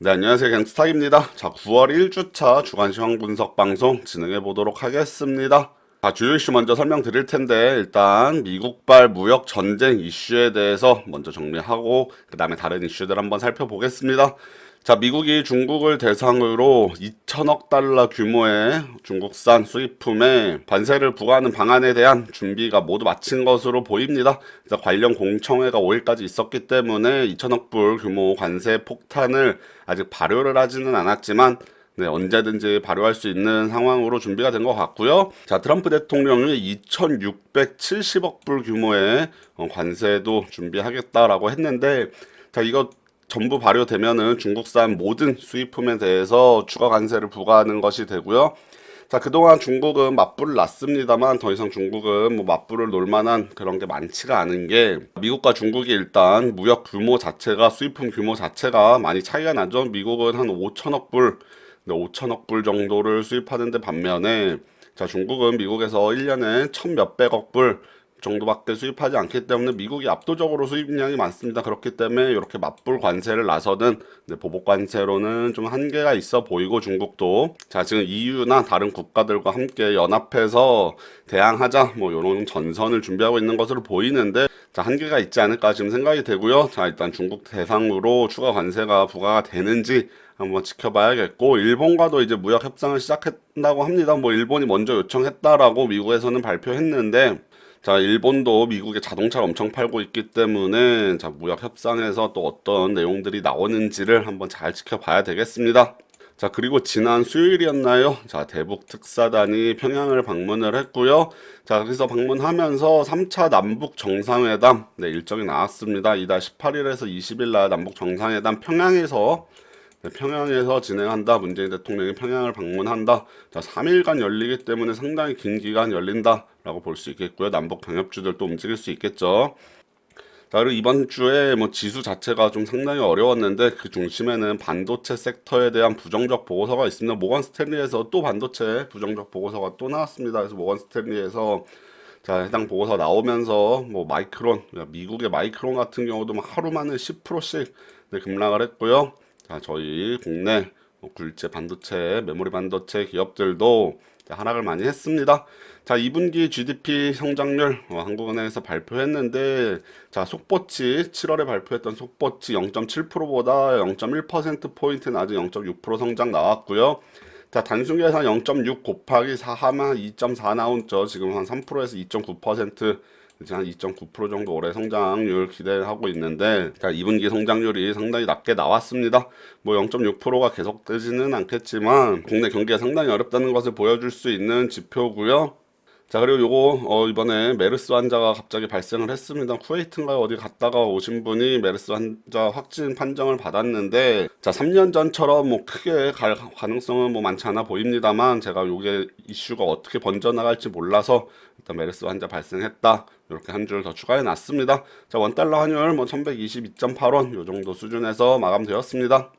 네, 안녕하세요. 갱스탁입니다. 자, 9월 1주차 주간 시황 분석 방송 진행해 보도록 하겠습니다. 자, 주요 이슈 먼저 설명드릴 텐데, 일단 미국발 무역 전쟁 이슈에 대해서 먼저 정리하고, 그 다음에 다른 이슈들 한번 살펴보겠습니다. 자, 미국이 중국을 대상으로 2천억 달러 규모의 중국산 수입품에 관세를 부과하는 방안에 대한 준비가 모두 마친 것으로 보입니다. 그래서 관련 공청회가 5일까지 있었기 때문에 2천억 불 규모 관세 폭탄을 아직 발효를 하지는 않았지만 네, 언제든지 발효할 수 있는 상황으로 준비가 된 것 같고요. 자, 트럼프 대통령이 2,670억 불 규모의 관세도 준비하겠다라고 했는데, 자, 이거 전부 발효되면은 중국산 모든 수입품에 대해서 추가 관세를 부과하는 것이 되고요. 자, 그동안 중국은 맞불을 놨습니다만 더 이상 중국은 뭐 맞불을 놓을 만한 그런 게 많지가 않은 게, 미국과 중국이 일단 무역 규모 자체가, 수입품 규모 자체가 많이 차이가 나죠. 미국은 한 5천억 불, 5천억 불 정도를 수입하는데 반면에, 자, 중국은 미국에서 1년에 천 몇백억 불 정도밖에 수입하지 않기 때문에 미국이 압도적으로 수입량이 많습니다. 그렇기 때문에 이렇게 맞불 관세를 나서는 보복 관세로는 좀 한계가 있어 보이고, 중국도 자, 지금 EU나 다른 국가들과 함께 연합해서 대항하자 뭐 이런 전선을 준비하고 있는 것으로 보이는데, 자, 한계가 있지 않을까 지금 생각이 되고요. 자, 일단 중국 대상으로 추가 관세가 부과가 되는지 한번 지켜봐야겠고, 일본과도 이제 무역 협상을 시작한다고 합니다. 뭐 일본이 먼저 요청했다라고 미국에서는 발표했는데, 자, 일본도 미국에 자동차를 엄청 팔고 있기 때문에, 자, 무역 협상에서 또 어떤 내용들이 나오는지를 한번 잘 지켜봐야 되겠습니다. 자, 그리고 지난 수요일이었나요? 자, 대북 특사단이 평양을 방문을 했고요. 자, 거기서 방문하면서 3차 남북 정상회담, 네, 일정이 나왔습니다. 이달 18일에서 20일 날 남북 정상회담 평양에서 진행한다. 문재인 대통령이 평양을 방문한다. 자, 3일간 열리기 때문에 상당히 긴 기간 열린다라고 볼 수 있겠고요. 남북 경협주들도 움직일 수 있겠죠. 자, 그리고 이번 주에 뭐 지수 자체가 좀 상당히 어려웠는데, 그 중심에는 반도체 섹터에 대한 부정적 보고서가 있습니다. 모건 스탠리에서 또 반도체 부정적 보고서가 또 나왔습니다. 그래서 모건 스탠리에서, 자, 해당 보고서 나오면서 뭐 마이크론, 미국의 마이크론 같은 경우도 막 하루 만에 10%씩 급락을 했고요. 자, 저희 국내 굴재 반도체, 메모리 반도체 기업들도 하락을 많이 했습니다. 자, 2분기 GDP 성장률 한국은행에서 발표했는데, 자, 속보치 7월에 발표했던 속보치 0.7%보다 0.1%포인트 낮은 0.6% 성장 나왔고요. 자, 단순 계산 0.6 곱하기 4 하면 2.4 나오죠. 지금 한 3%에서 2.9%, 이제 한 2.9% 정도 올해 성장률 기대하고 있는데, 자, 2분기 성장률이 상당히 낮게 나왔습니다. 뭐 0.6%가 계속되지는 않겠지만 국내 경기가 상당히 어렵다는 것을 보여줄 수 있는 지표고요. 자, 그리고 요거 이번에 메르스 환자가 갑자기 발생을 했습니다. 쿠웨이트인가 어디 갔다가 오신 분이 메르스 환자 확진 판정을 받았는데, 자, 3년 전처럼 뭐 크게 갈 가능성은 뭐 많지 않아 보입니다만, 제가 요게 이슈가 어떻게 번져나갈지 몰라서 일단 메르스 환자 발생했다, 이렇게 한 줄 더 추가해 놨습니다. 자, 원달러 환율 뭐 1122.8원 요 정도 수준에서 마감되었습니다.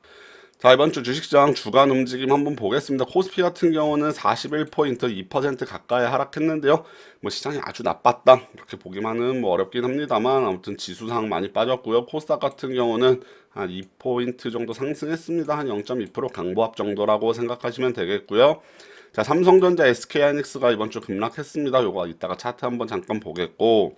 자, 이번 주 주식시장 주간 움직임 한번 보겠습니다. 코스피 같은 경우는 41포인트, 2% 가까이 하락했는데요. 뭐 시장이 아주 나빴다, 이렇게 보기만은 뭐 어렵긴 합니다만, 아무튼 지수상 많이 빠졌고요. 코스닥 같은 경우는 한 2포인트 정도 상승했습니다. 한 0.2% 강보합 정도라고 생각하시면 되겠고요. 자, 삼성전자, SK하이닉스가 이번 주 급락했습니다. 요거 이따가 차트 한번 잠깐 보겠고,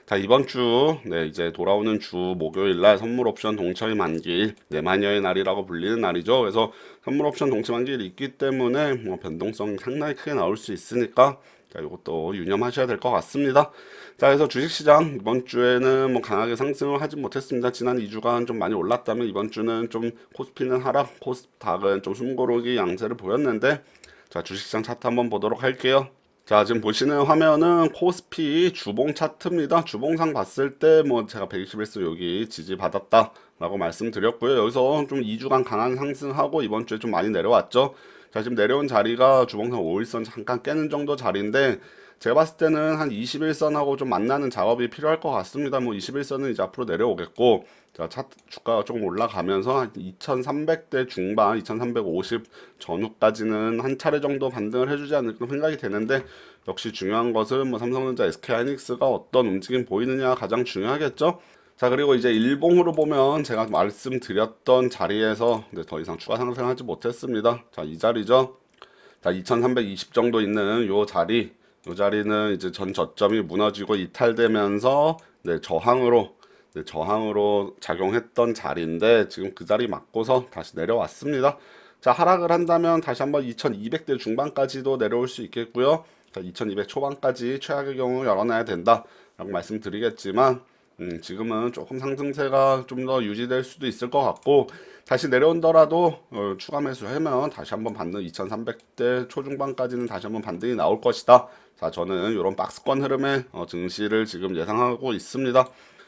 자, 이번 주, 네, 이제 돌아오는 주 목요일 날 선물 옵션 동처의 만기일, 내마녀의 날이라고 불리는 날이죠. 그래서 선물 옵션 동처 만기일이 있기 때문에 뭐 변동성이 상당히 크게 나올 수 있으니까, 자, 이것도 유념하셔야 될 것 같습니다. 자, 그래서 주식시장 이번 주에는 뭐 강하게 상승을 하지 못했습니다. 지난 2주간 좀 많이 올랐다면 이번 주는 좀 코스피는 하락, 코스닥은 좀 숨고르기 양세를 보였는데, 자, 주식시장 차트 한번 보도록 할게요. 자, 지금 보시는 화면은 코스피 주봉 차트입니다. 주봉상 봤을 때 뭐 제가 121선 여기 지지받았다 라고 말씀드렸고요. 여기서 좀 2주간 강한 상승하고 이번 주에 좀 많이 내려왔죠. 자, 지금 내려온 자리가 주봉상 5일선 잠깐 깨는 정도 자리인데, 제가 봤을 때는 한 21선하고 좀 만나는 작업이 필요할 것 같습니다. 뭐 21선은 이제 앞으로 내려오겠고, 자, 차트 주가가 조금 올라가면서 한 2300대 중반, 2350 전후까지는 한 차례 정도 반등을 해주지 않을까 생각이 되는데, 역시 중요한 것은 뭐 삼성전자, SK하이닉스가 어떤 움직임 보이느냐 가장 중요하겠죠. 자, 그리고 이제 일봉으로 보면 제가 말씀드렸던 자리에서 더 이상 추가 상승하지 못했습니다. 자, 이 자리죠. 자, 2320 정도 있는 요 자리, 요 자리는 이제 전 저점이 무너지고 이탈되면서 저항으로 작용했던 자리인데 지금 그 자리 맞고서 다시 내려왔습니다. 자, 하락을 한다면 다시 한번 2200대 중반까지도 내려올 수 있겠고요. 자, 2200 초반까지 최악의 경우 열어놔야 된다라고 말씀드리겠지만 지금은 조금 상승세가 좀 더 유지될 수도 있을 것 같고 다시 내려온더라도 추가 매수하면 다시 한번 반등 2300대 초중반까지는 다시 한번 반등이 나올 것이다. 자, 저는 이런 박스권 흐름의 증시를 지금 예상하고 있습니다.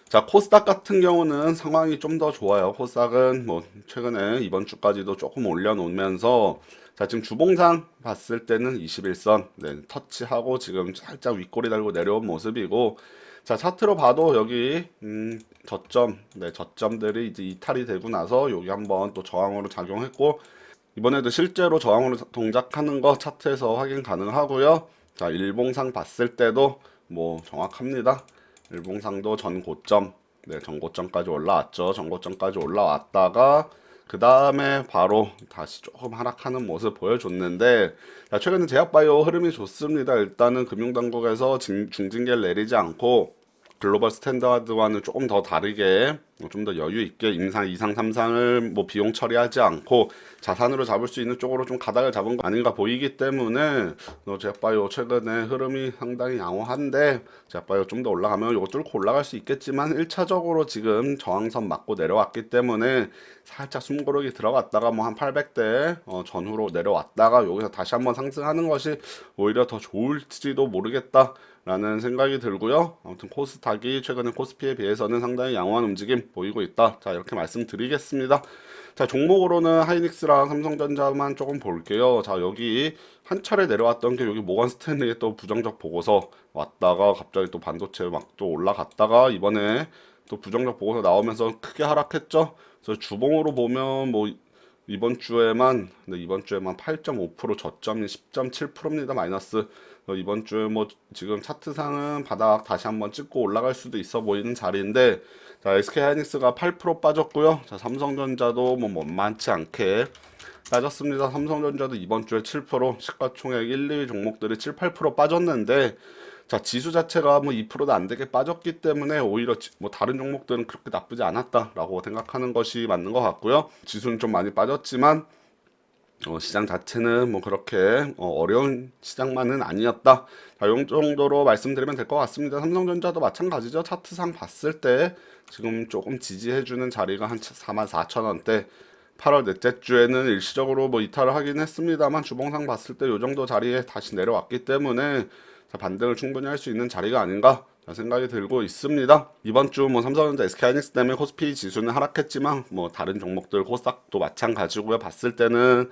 자, 코스닥 같은 경우는 상황이 좀 더 좋아요. 코스닥은 뭐 최근에 이번 주까지도 조금 올려놓으면서 자, 지금 주봉상 봤을 때는 21선 터치하고 지금 살짝 윗꼬리 달고 내려온 모습이고 자, 차트로 봐도 여기 저점들이 이제 이탈이 되고 나서 여기 한번 또 저항으로 작용했고 이번에도 실제로 저항으로 동작하는 거 차트에서 확인 가능하고요. 자, 일봉상 봤을 때도 뭐 정확합니다. 일봉상도 전 고점까지 올라왔죠. 전고점까지 올라왔다가 그 다음에 바로 다시 조금 하락하는 모습 보여줬는데 자, 최근에 제약바이오 흐름이 좋습니다. 일단은 금융당국에서 중징계를 내리지 않고 글로벌 스탠다드와는 조금 더 다르게 좀 더 여유 있게 임상 2상 3상을 뭐 비용 처리하지 않고 자산으로 잡을 수 있는 쪽으로 좀 가닥을 잡은 거 아닌가 보이기 때문에 제약바이오 최근에 흐름이 상당히 양호한데 제약바이오 좀 더 올라가면 이거 뚫고 올라갈 수 있겠지만 1차적으로 지금 저항선 맞고 내려왔기 때문에 살짝 숨고르기 들어갔다가 뭐 한 800대 전후로 내려왔다가 여기서 다시 한번 상승하는 것이 오히려 더 좋을지도 모르겠다 라는 생각이 들고요. 아무튼 코스닥이 최근에 코스피에 비해서는 상당히 양호한 움직임 보이고 있다. 자, 이렇게 말씀드리겠습니다. 자, 종목으로는 하이닉스랑 삼성전자만 조금 볼게요. 자, 여기 한 차례 내려왔던 게 여기 모건 스탠리의 또 부정적 보고서 왔다가 갑자기 또 반도체 막 또 올라갔다가 이번에 또 부정적 보고서 나오면서 크게 하락했죠. 그래서 주봉으로 보면 뭐 이번 주에만 8.5% 저점이 10.7%입니다. 마이너스. 이번 주에 뭐 지금 차트상은 바닥 다시 한번 찍고 올라갈 수도 있어 보이는 자리인데 자, SK하이닉스가 8% 빠졌고요. 자, 삼성전자도 뭐 만만치 않게 빠졌습니다. 삼성전자도 이번 주에 7% 시가총액 1, 2위 종목들이 7, 8% 빠졌는데 자, 지수 자체가 뭐 2%도 안 되게 빠졌기 때문에 오히려 뭐 다른 종목들은 그렇게 나쁘지 않았다라고 생각하는 것이 맞는 것 같고요. 지수는 좀 많이 빠졌지만 시장 자체는 뭐 그렇게 어려운 시장만은 아니었다. 자, 이 정도로 말씀드리면 될 것 같습니다. 삼성전자도 마찬가지죠. 차트상 봤을 때 지금 조금 지지해주는 자리가 한 44,000원대 8월 넷째 주에는 일시적으로 뭐 이탈을 하긴 했습니다만 주봉상 봤을 때 이 정도 자리에 다시 내려왔기 때문에 자, 반등을 충분히 할 수 있는 자리가 아닌가 생각이 들고 있습니다. 이번 주 뭐 삼성전자, SK하이닉스 때문에 코스피 지수는 하락했지만 뭐 다른 종목들 코스닥도 마찬가지고요. 봤을 때는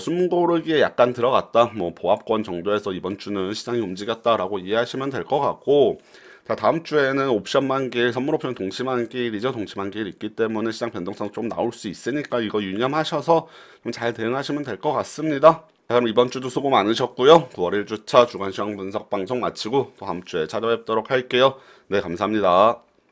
숨고르기에 약간 들어갔다. 뭐 보합권 정도에서 이번 주는 시장이 움직였다라고 이해하시면 될 것 같고 자, 다음 주에는 옵션 만기일, 선물 옵션 동시 만기일이죠. 동시 만기일 있기 때문에 시장 변동성 좀 나올 수 있으니까 이거 유념하셔서 좀 잘 대응하시면 될 것 같습니다. 자, 그럼 이번 주도 수고 많으셨고요. 9월 1주차 주간 시황 분석 방송 마치고 또 다음 주에 찾아뵙도록 할게요. 네, 감사합니다.